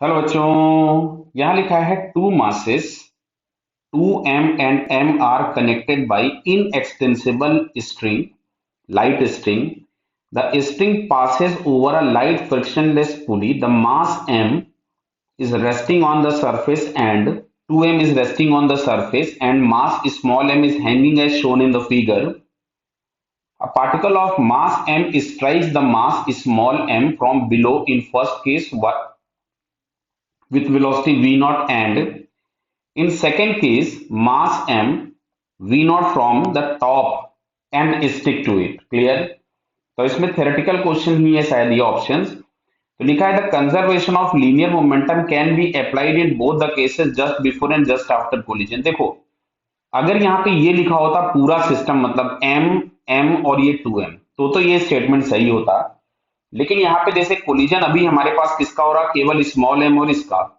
Hello बच्चों, यहाँ लिखा है to masses 2m and m are connected by inextensible string, light string. The string passes over a light frictionless pulley. The mass m is resting on the surface and 2m is resting on the surface and mass small m is hanging as shown in the figure. A particle of mass m strikes the mass small m from below in first case with velocity v naught and in second case, mass m, v naught from the top and stick to it. Clear? तो इसमें theoretical question ही है शायद ये options. तो लिखा है the conservation of linear momentum can be applied in both the cases just before and just after collision. देखो, अगर यहाँ पे ये लिखा होता पूरा सिस्टम मतलब m, m और ये 2m तो ये स्टेटमेंट सही होता. लेकिन यहाँ पे जैसे कोलिजन अभी हमारे पास किसका हो रहा केवल स्मॉल m और इसका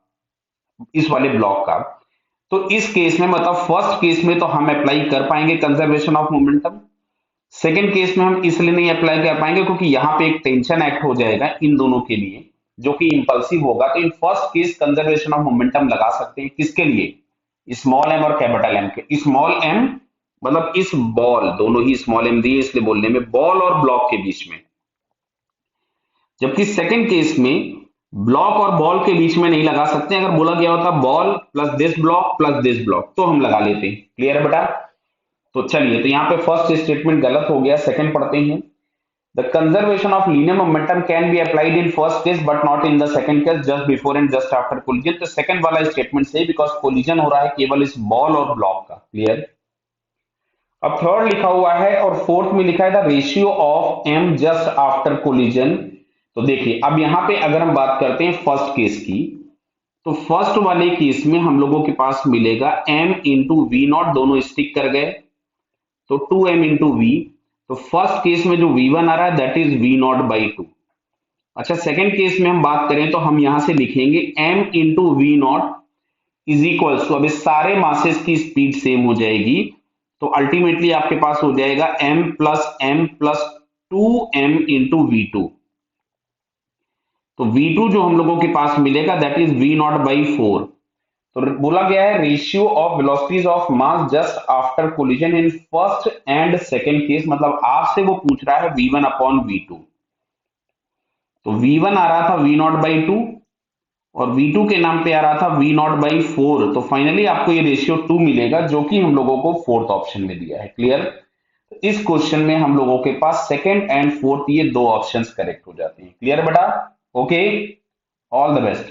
इस वाले ब्लॉक का. तो इस केस में मतलब फर्स्ट केस में तो हम अप्लाई कर पाएंगे conservation of momentum. Second case में हम इसलिए नहीं अप्लाई कर पाएंगे क्योंकि यहाँ पे एक टेंशन एक्ट हो जाएगा इन दोनों के लिए जो कि इंपल्सिव होगा. तो in first case conservation of momentum लगा सकते हैं किसके लिए स्मॉल एम और कैपिटल एम के. स्मॉल एम मतलब इस बॉल दोनों ही स्मॉल एम दिए इसलिए बोलने में बॉल और ब्लॉक के बीच में. जबकि सेकंड केस में ब्लॉक और बॉल के बीच में नहीं लगा सकते. अगर बोला गया होता बॉल प्लस दिस ब्लॉक तो हम लगा लेते हैं. क्लियर है बेटा? तो चलिए, तो यहाँ पे फर्स्ट स्टेटमेंट गलत हो गया. सेकंड पढ़ते हैं. The conservation of linear momentum can be applied in first case but not in the second case just before and just after collision. तो सेकंड वाला स्टेटमेंट सही बिकॉज कोलिजन हो रहा है केवल इस बॉल और ब्लॉक का. क्लियर? अब थर्ड लिखा हुआ है और फोर्थ में लिखा है the ratio of am just after collision. तो देखिए अब यहां पे अगर हम बात करते हैं फर्स्ट केस की तो फर्स्ट वाले केस में हम लोगों के पास मिलेगा m इंटू वी नॉट दोनों स्टिक कर गए तो 2m इंटू वी. तो फर्स्ट केस में जो v1 आ रहा है that is v nought by two. अच्छा सेकंड केस में हम बात करें तो हम यहां से लिखेंगे m into V nought is equals to अब इस सारे मासेस की स्पीड सेम हो जाएगी तो अल्टीमेटली आपके पास हो जाएगा m plus 2m into V two. तो V2 जो हम लोगों के पास मिलेगा that is V nought by 4. तो बोला गया है ratio of velocities of mass just after collision in first and second case मतलब आपसे वो पूछ रहा है V1 अपॉन V2. तो V1 आ रहा था V नॉट बाई 2 और V2 के नाम पे आ रहा था V नॉट बाई 4. तो फाइनली आपको ये रेशियो 2 मिलेगा जो कि हम लोगों को फोर्थ ऑप्शन में दिया है. क्लियर? इस क्वेश्चन में हम लोगों के पास सेकंड एंड फोर्थ ये दो ऑप्शंस करेक्ट हो जाते हैं. क्लियर बेटा? Okay, all the best.